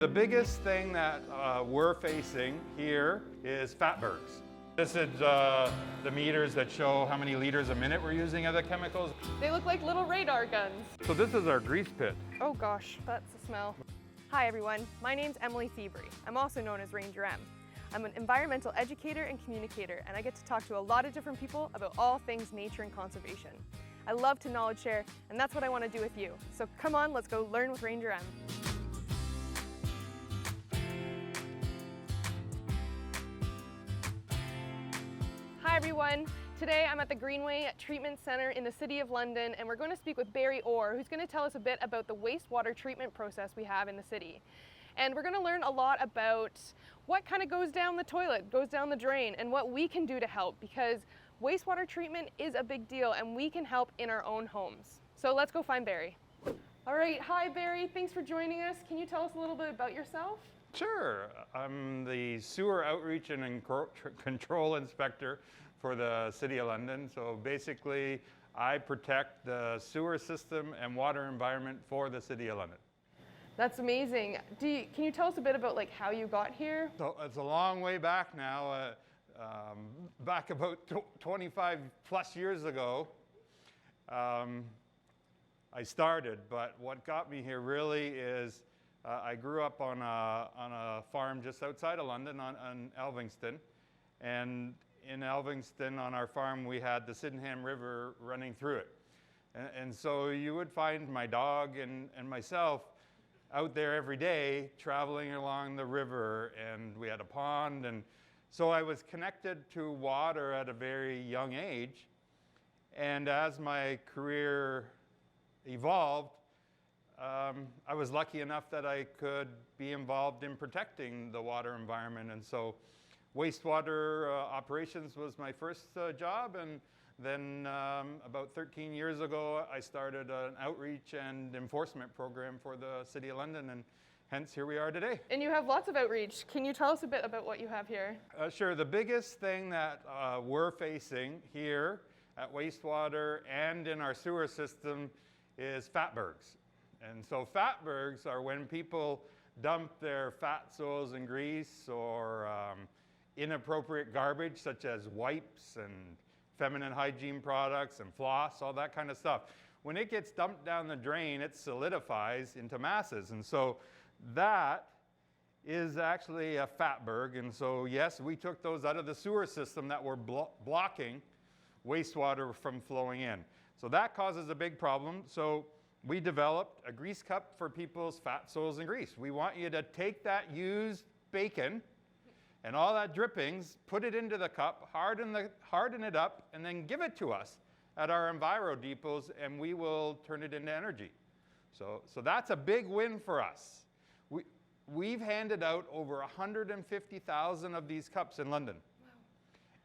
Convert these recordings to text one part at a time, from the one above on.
The biggest thing that we're facing here is fatbergs. This is the meters that show how many liters a minute we're using of the chemicals. They look like little radar guns. So this is our grease pit. Oh gosh, that's the smell. Hi everyone, my name's Emily Thievery. I'm also known as Ranger M. I'm an environmental educator and communicator, and I get to talk to a lot of different people about all things nature and conservation. I love to knowledge share, and that's what I want to do with you. So come on, let's go learn with Ranger M. Hi everyone, today I'm at the Greenway Treatment Centre in the City of London, and we're going to speak with Barry Orr, who's going to tell us a bit about the wastewater treatment process we have in the city. And we're going to learn a lot about what kind of goes down the toilet, goes down the drain, and what we can do to help, because wastewater treatment is a big deal and we can help in our own homes. So let's go find Barry. All right, hi Barry, thanks for joining us. Can you tell us a little bit about yourself? Sure. I'm the sewer outreach and control inspector for the City of London. So basically, I protect the sewer system and water environment for the City of London. That's amazing. Can you tell us a bit about how you got here? So it's a long way back now. Back about 25 plus years ago, I started. But what got me here really is I grew up on a farm just outside of London on Elvingston. And in Elvingston on our farm we had the Sydenham River running through it. And so you would find my dog and myself out there every day traveling along the river, and we had a pond. And so I was connected to water at a very young age. And as my career evolved, I was lucky enough that I could be involved in protecting the water environment. And so wastewater operations was my first job. And then about 13 years ago, I started an outreach and enforcement program for the City of London, and hence here we are today. And you have lots of outreach. Can you tell us a bit about what you have here? Sure. The biggest thing that we're facing here at Wastewater and in our sewer system is fatbergs. And so fatbergs are when people dump their fat, soils, and grease, or inappropriate garbage such as wipes and feminine hygiene products and floss, all that kind of stuff. When it gets dumped down the drain, it solidifies into masses. And so that is actually a fatberg. And so yes, we took those out of the sewer system that were blocking wastewater from flowing in. So that causes a big problem. So we developed a grease cup for people's fat, soils, and grease. We want you to take that used bacon and all that drippings, put it into the cup, harden it up, and then give it to us at our Enviro depots, and we will turn it into energy. So that's a big win for us. We've handed out over 150,000 of these cups in London. Wow.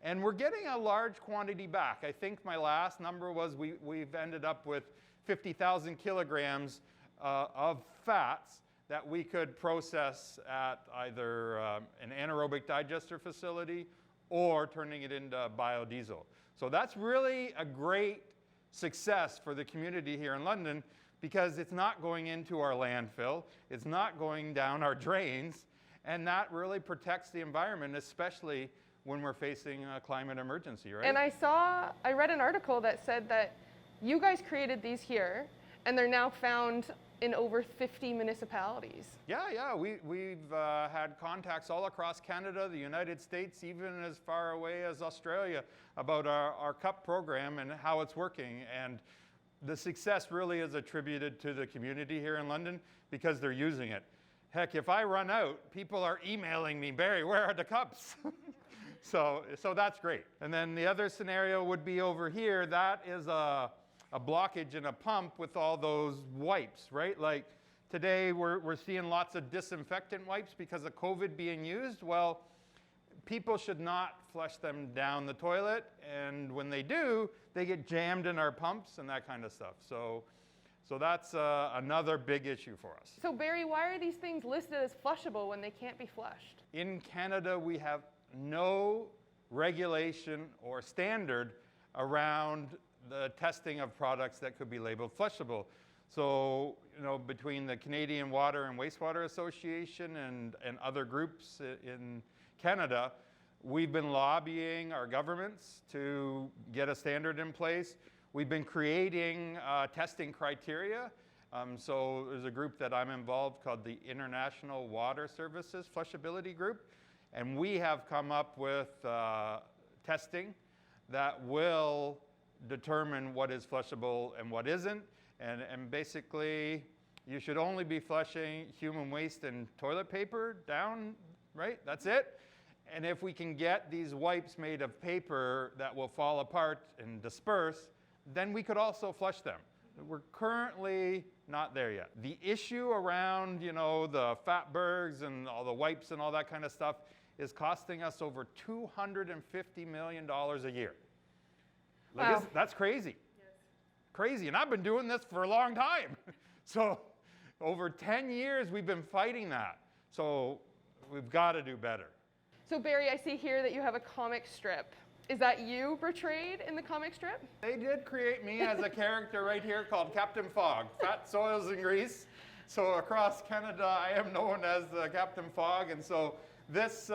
And we're getting a large quantity back. I think my last number was we've ended up with 50,000 kilograms of fats that we could process at either an anaerobic digester facility or turning it into biodiesel. So that's really a great success for the community here in London, because it's not going into our landfill, it's not going down our drains, and that really protects the environment, especially when we're facing a climate emergency, right? And I read an article that said that you guys created these here, and they're now found in over 50 municipalities. Yeah, we've had contacts all across Canada, the United States, even as far away as Australia, about our cup program and how it's working. And the success really is attributed to the community here in London because they're using it. Heck, if I run out, people are emailing me, Barry, where are the cups? So that's great. And then the other scenario would be over here. That is a blockage in a pump with all those wipes, right? Like today we're seeing lots of disinfectant wipes because of COVID being used. Well, people should not flush them down the toilet, and when they do, they get jammed in our pumps and that kind of stuff. So that's another big issue for us. So Barry, why are these things listed as flushable when they can't be flushed? In Canada, we have no regulation or standard around the testing of products that could be labeled flushable. So between the Canadian Water and Wastewater Association and other groups in Canada, we've been lobbying our governments to get a standard in place. We've been creating testing criteria. So there's a group that I'm involved called the International Water Services Flushability Group, and we have come up with testing that will determine what is flushable and what isn't. And basically, you should only be flushing human waste and toilet paper down, right? That's it. And if we can get these wipes made of paper that will fall apart and disperse, then we could also flush them. We're currently not there yet. The issue around, the Fatbergs and all the wipes and all that kind of stuff is costing us over $250 million a year. Wow. That's crazy. Crazy, and I've been doing this for a long time. So over 10 years we've been fighting that. So we've got to do better. So Barry, I see here that you have a comic strip. Is that you portrayed in the comic strip? They did create me as a character right here called Captain Fog, Fat Soils and Grease. So across Canada I am known as Captain Fog, and so this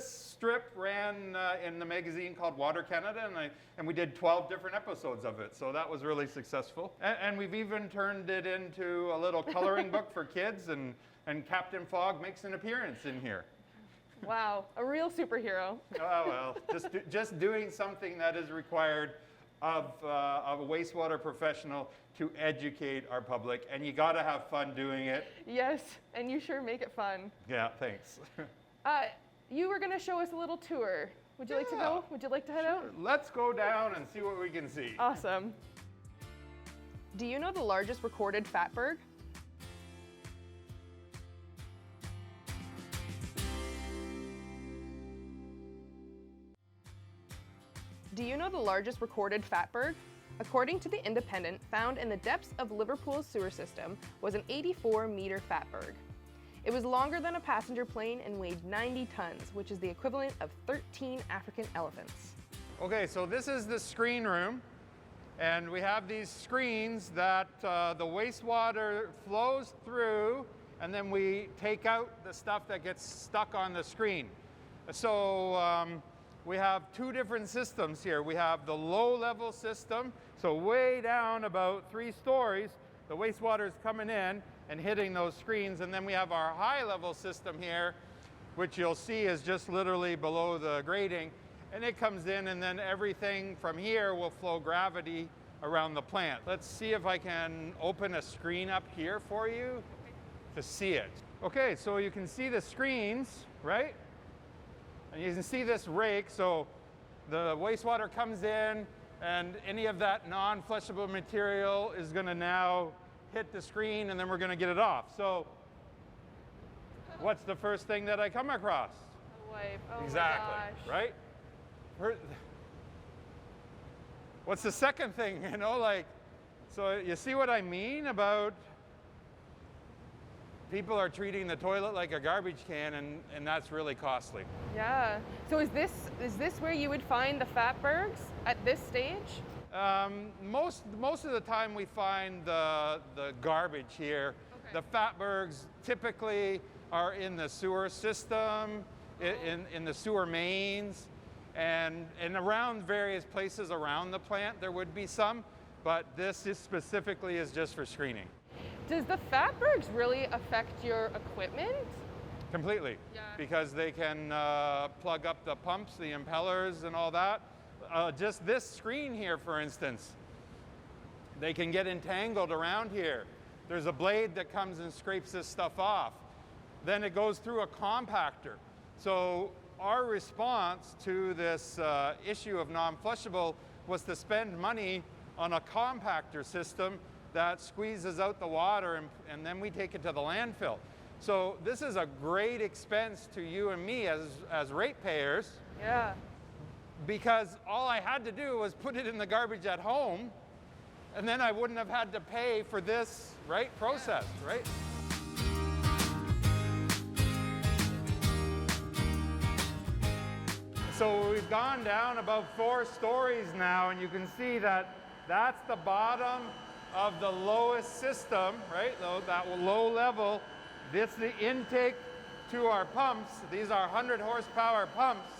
strip ran in the magazine called Water Canada, and we did 12 different episodes of it, so that was really successful. And we've even turned it into a little coloring book for kids, and Captain Fog makes an appearance in here. Wow, a real superhero. Oh, well, just doing something that is required of a wastewater professional to educate our public, and you got to have fun doing it. Yes, and you sure make it fun. Yeah, thanks. You were going to show us a little tour. Would you like to go? Would you like to head out? Let's go down and see what we can see. Awesome. Do you know the largest recorded fatberg? Do you know the largest recorded fatberg? According to The Independent, found in the depths of Liverpool's sewer system was an 84-meter fatberg. It was longer than a passenger plane and weighed 90 tons, which is the equivalent of 13 African elephants. Okay, so this is the screen room, and we have these screens that the wastewater flows through, and then we take out the stuff that gets stuck on the screen. So we have two different systems here. We have the low-level system, so way down about 3 stories, the wastewater is coming in and hitting those screens, and then we have our high-level system here, which you'll see is just literally below the grading, and it comes in, and then everything from here will flow gravity around the plant. Let's see if I can open a screen up here for you to see it. Okay, so you can see the screens, right? And you can see this rake, so the wastewater comes in, and any of that non-flushable material is going to now hit the screen, and then we're going to get it off. So what's the first thing that I come across? A wipe. Oh Exactly, my gosh. right? What's the second thing, so you see what I mean about people are treating the toilet like a garbage can, and that's really costly. Yeah. So is this where you would find the fatbergs at this stage? Most of the time we find the garbage here. Okay. The fatbergs typically are in the sewer system, in the sewer mains, and around various places around the plant there would be some, but this specifically is just for screening. Does the fatbergs really affect your equipment? Completely, yeah. Because they can plug up the pumps, the impellers, and all that. Just this screen here, for instance, they can get entangled around here. There's a blade that comes and scrapes this stuff off. Then it goes through a compactor. So our response to this issue of non-flushable was to spend money on a compactor system that squeezes out the water, and then we take it to the landfill. So this is a great expense to you and me as ratepayers. Yeah. Because all I had to do was put it in the garbage at home, and then I wouldn't have had to pay for this, right, process, right? So we've gone down about 4 stories now, and you can see that that's the bottom, of the lowest system, right? That low level, this is the intake to our pumps. These are 100 horsepower pumps.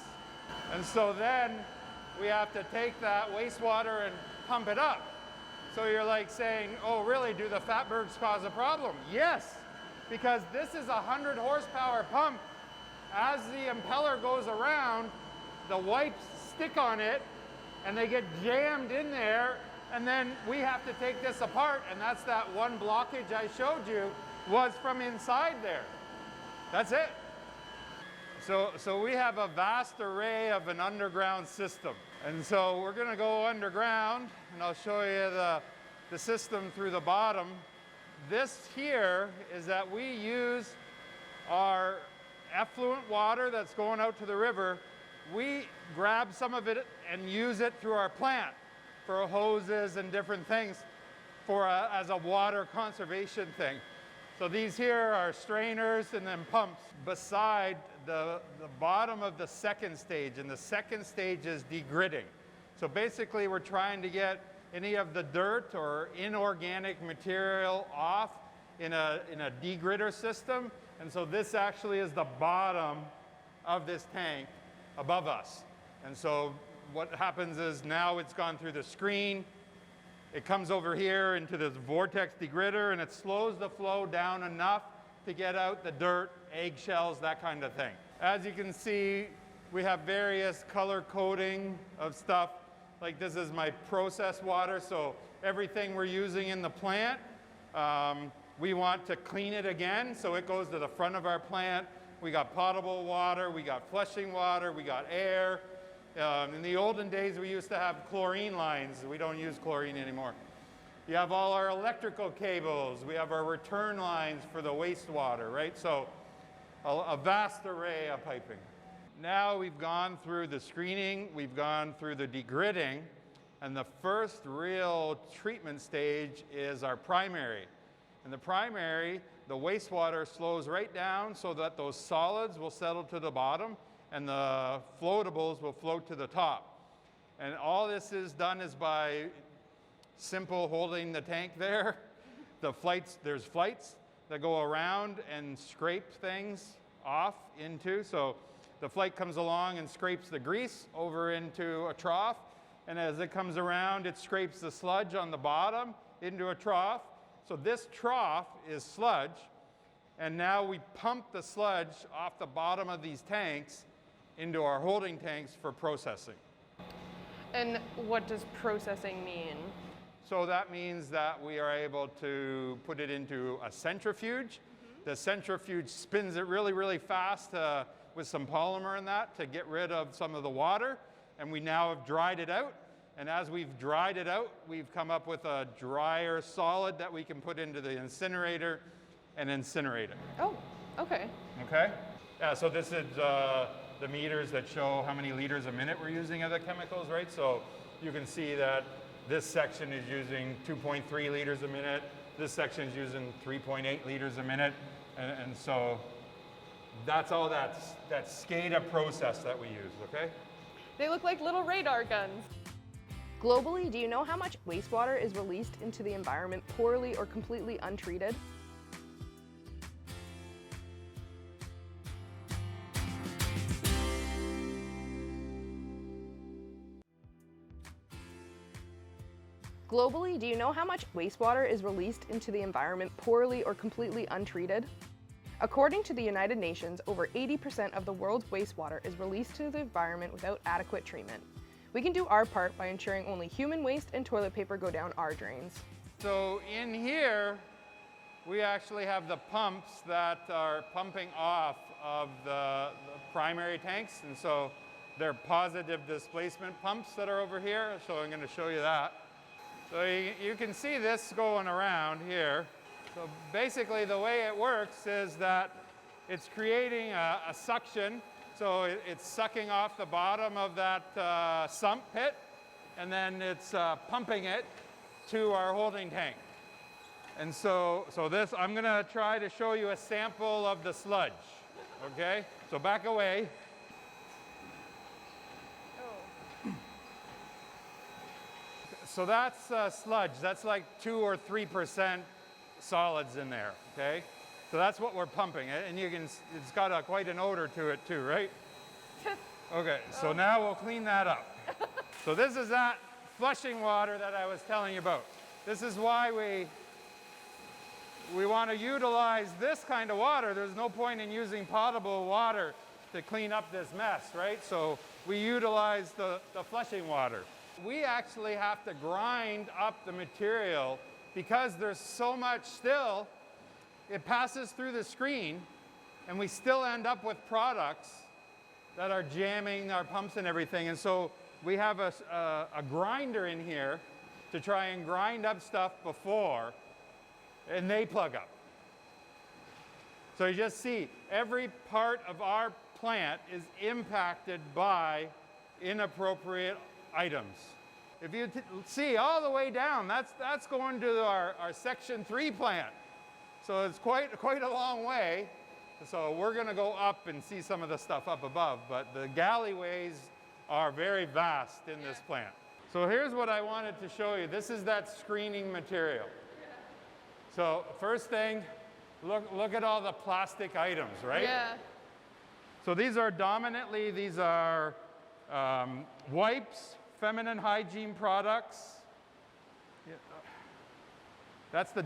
And so then we have to take that wastewater and pump it up. So you're like saying, oh, really, do the fatbergs cause a problem? Yes, because this is a 100 horsepower pump. As the impeller goes around, the wipes stick on it and they get jammed in there, and then we have to take this apart, and that's that one blockage I showed you was from inside there. That's it. So we have a vast array of an underground system. And so we're going to go underground, and I'll show you the system through the bottom. This here is that we use our effluent water that's going out to the river. We grab some of it and use it through our plant for hoses and different things as a water conservation thing. So these here are strainers and then pumps beside the bottom of the second stage, and the second stage is degridding. So basically we're trying to get any of the dirt or inorganic material off in a degridder system, and so this actually is the bottom of this tank above us. And so what happens is now it's gone through the screen, it comes over here into this vortex degridder, and it slows the flow down enough to get out the dirt, eggshells, that kind of thing. As you can see, we have various color coding of stuff. Like this is my process water, so everything we're using in the plant, we want to clean it again, so it goes to the front of our plant. We got potable water, we got flushing water, we got air. In the olden days, we used to have chlorine lines. We don't use chlorine anymore. You have all our electrical cables. We have our return lines for the wastewater, right? So a vast array of piping. Now we've gone through the screening, we've gone through the degridding, and the first real treatment stage is our primary. In the primary, the wastewater slows right down so that those solids will settle to the bottom and the floatables will float to the top. And all this is done is by simple holding the tank there. There's flights that go around and scrape things off into. So the flight comes along and scrapes the grease over into a trough. And as it comes around, it scrapes the sludge on the bottom into a trough. So this trough is sludge. And now we pump the sludge off the bottom of these tanks into our holding tanks for processing. And what does processing mean? So that means that we are able to put it into a centrifuge. The centrifuge spins it really, really fast with some polymer in that to get rid of some of the water. And we now have dried it out. And as we've dried it out, we've come up with a drier solid that we can put into the incinerator and incinerate it. Oh, okay. Okay? Yeah, so this is the meters that show how many liters a minute we're using of the chemicals, right? So you can see that this section is using 2.3 liters a minute. This section is using 3.8 liters a minute. And so that's all that SCADA process that we use, okay? They look like little radar guns. Globally, do you know how much wastewater is released into the environment poorly or completely untreated? Globally, do you know how much wastewater is released into the environment poorly or completely untreated? According to the United Nations, over 80% of the world's wastewater is released to the environment without adequate treatment. We can do our part by ensuring only human waste and toilet paper go down our drains. So in here, we actually have the pumps that are pumping off of the primary tanks. And so they're positive displacement pumps that are over here. So I'm going to show you that. So you can see this going around here. So basically the way it works is that it's creating a suction. So it's sucking off the bottom of that sump pit, and then it's pumping it to our holding tank. And so this, I'm going to try to show you a sample of the sludge. Okay? So back away. So that's sludge. That's like 2 or 3% solids in there, okay? So that's what we're pumping. And you can, it's got quite an odor to it too, right? Okay, so now we'll clean that up. So this is that flushing water that I was telling you about. This is why we want to utilize this kind of water. There's no point in using potable water to clean up this mess, right? So we utilize the flushing water. We actually have to grind up the material because there's so much still. It passes through the screen and we still end up with products that are jamming our pumps and everything. And so we have a grinder in here to try and grind up stuff before, and they plug up. So you just see every part of our plant is impacted by inappropriate items. If you see all the way down, that's going to our Section 3 plant. So it's quite a long way. So we're going to go up and see some of the stuff up above, but the galleyways are very vast in this plant. So here's what I wanted to show you. This is that screening material. So first thing, look at all the plastic items, right? Yeah. So these are wipes, feminine hygiene products. That's the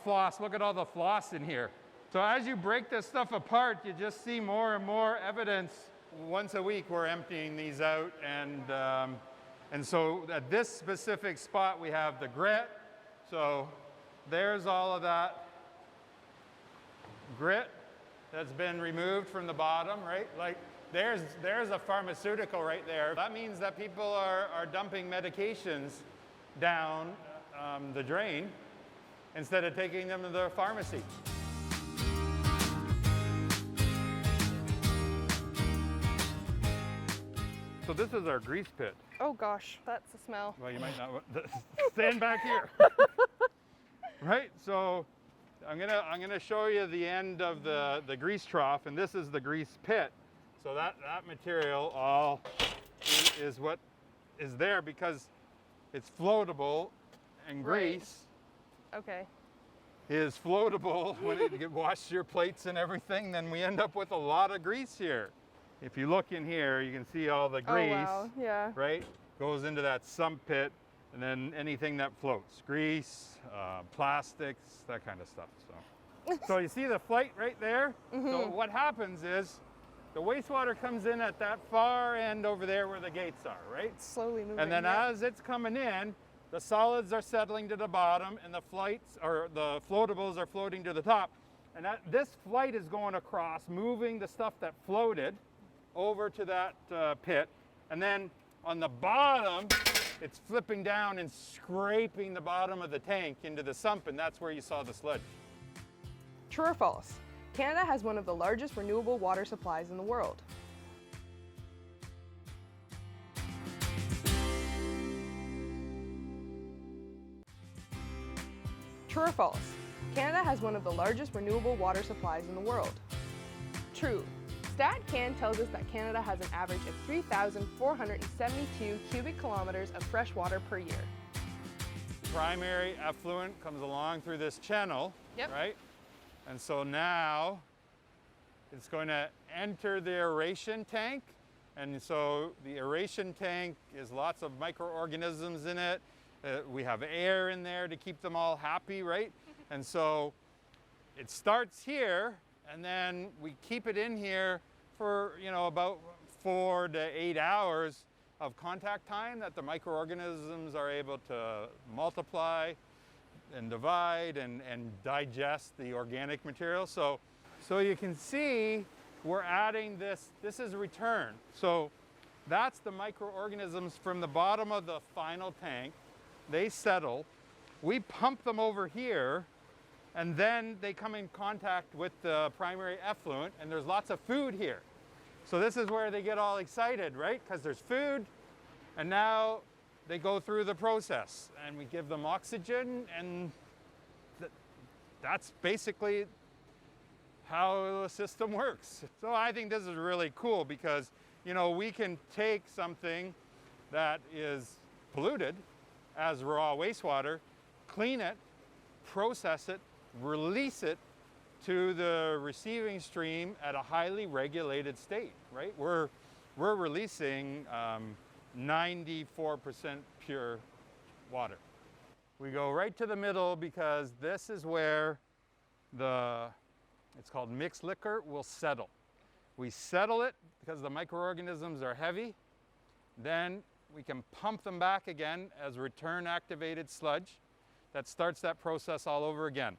floss. Look at all the floss in here. So as you break this stuff apart, you just see more and more evidence. Once a week, we're emptying these out, and so at this specific spot, we have the grit. So there's all of that grit that's been removed from the bottom, right? Like there's a pharmaceutical right there. That means that people are dumping medications down the drain instead of taking them to the pharmacy. So this is our grease pit. Oh gosh, that's the smell. Well, you might not stand back here. Right? So I'm gonna show you the end of the grease trough, and this is the grease pit. So that material all is what is there because it's floatable, and grease Okay. is floatable. When it washes your plates and everything, then we end up with a lot of grease here. If you look in here, you can see all the grease, Oh, wow. Yeah. right? Goes into that sump pit, and then anything that floats, grease, plastics, that kind of stuff. So you see the flight right there? So what happens is the wastewater comes in at that far end over there where the gates are, right? It's slowly moving. And then as it's coming in, the solids are settling to the bottom, and the floatables are floating to the top. And this flight is going across, moving the stuff that floated over to that pit. And then on the bottom, it's flipping down and scraping the bottom of the tank into the sump, and that's where you saw the sludge. True or false? Canada has one of the largest renewable water supplies in the world. True or false? Canada has one of the largest renewable water supplies in the world. True. StatCan tells us that Canada has an average of 3,472 cubic kilometers of fresh water per year. Primary effluent comes along through this channel, Yep. right? And so now it's going to enter the aeration tank. And so the aeration tank is lots of microorganisms in it. We have air in there to keep them all happy, right? And so it starts here, and then we keep it in here for, about 4 to 8 hours of contact time that the microorganisms are able to multiply and divide and digest the organic material. So you can see we're adding this is return. So that's the microorganisms from the bottom of the final tank. They settle. We pump them over here, and then they come in contact with the primary effluent, and there's lots of food here. So this is where they get all excited, right? Because there's food, and now they go through the process, and we give them oxygen, and that's basically how the system works. So I think this is really cool because, we can take something that is polluted as raw wastewater, clean it, process it, release it to the receiving stream at a highly regulated state, right? We're releasing 94% pure water. We go right to the middle because this is where it's called mixed liquor, will settle. We settle it because the microorganisms are heavy. Then we can pump them back again as return activated sludge. That starts that process all over again.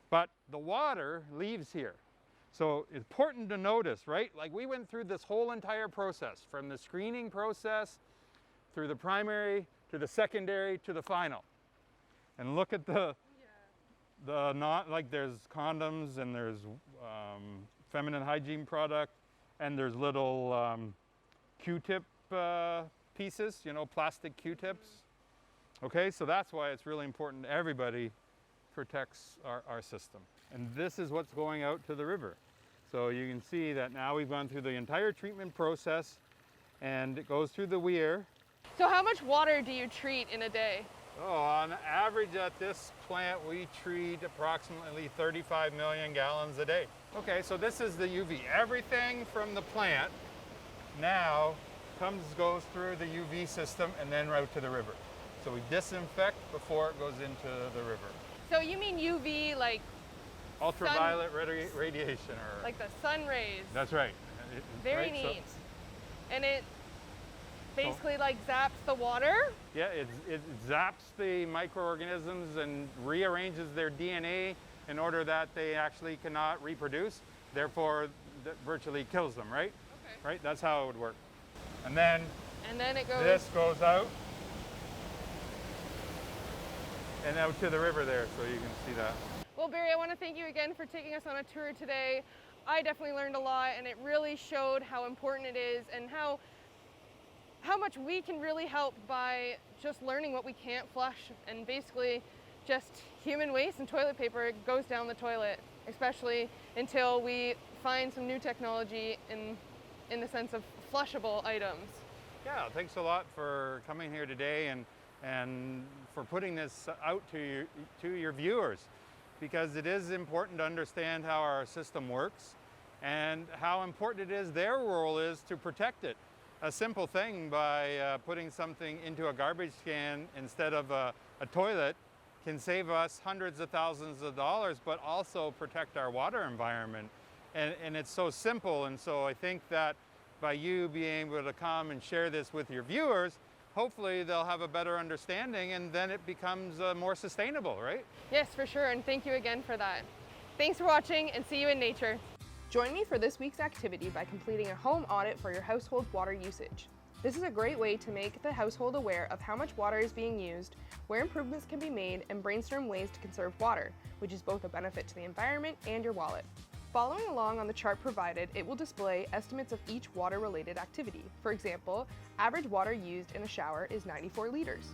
But the water leaves here. So it's important to notice, right? Like we went through this whole entire process, from the screening process through the primary to the secondary to the final. And look at there's condoms and there's feminine hygiene product and there's little Q-tip pieces, you know, plastic Q-tips. Okay, so that's why it's really important everybody protects our system. And this is what's going out to the river. So you can see that now we've gone through the entire treatment process and it goes through the weir. So how much water do you treat in a day? Oh, on average at this plant we treat approximately 35 million gallons a day. Okay, so this is the UV. Everything from the plant now goes through the UV system and then out to the river. So we disinfect before it goes into the river. So you mean UV like ultraviolet radiation, or like the sun rays? That's right. Very neat. And it basically like zaps the water? Yeah, it zaps the microorganisms and rearranges their DNA in order that they actually cannot reproduce. Therefore, that virtually kills them, right? Okay. Right? That's how it would work. And then it goes. This goes out and out to the river there, so you can see that. Well, Barry, I want to thank you again for taking us on a tour today. I definitely learned a lot, and it really showed how important it is and how much we can really help by just learning what we can't flush, and basically just human waste and toilet paper goes down the toilet, especially until we find some new technology in the sense of flushable items. Yeah, thanks a lot for coming here today and for putting this out to your viewers, because it is important to understand how our system works and how important it is, their role is to protect it. A simple thing by putting something into a garbage can instead of a toilet can save us hundreds of thousands of dollars, but also protect our water environment. And it's so simple, and so I think that by you being able to come and share this with your viewers, hopefully they'll have a better understanding, and then it becomes more sustainable, right? Yes, for sure, and thank you again for that. Thanks for watching, and see you in nature. Join me for this week's activity by completing a home audit for your household's water usage. This is a great way to make the household aware of how much water is being used, where improvements can be made, and brainstorm ways to conserve water, which is both a benefit to the environment and your wallet. Following along on the chart provided, it will display estimates of each water-related activity. For example, average water used in a shower is 94 liters.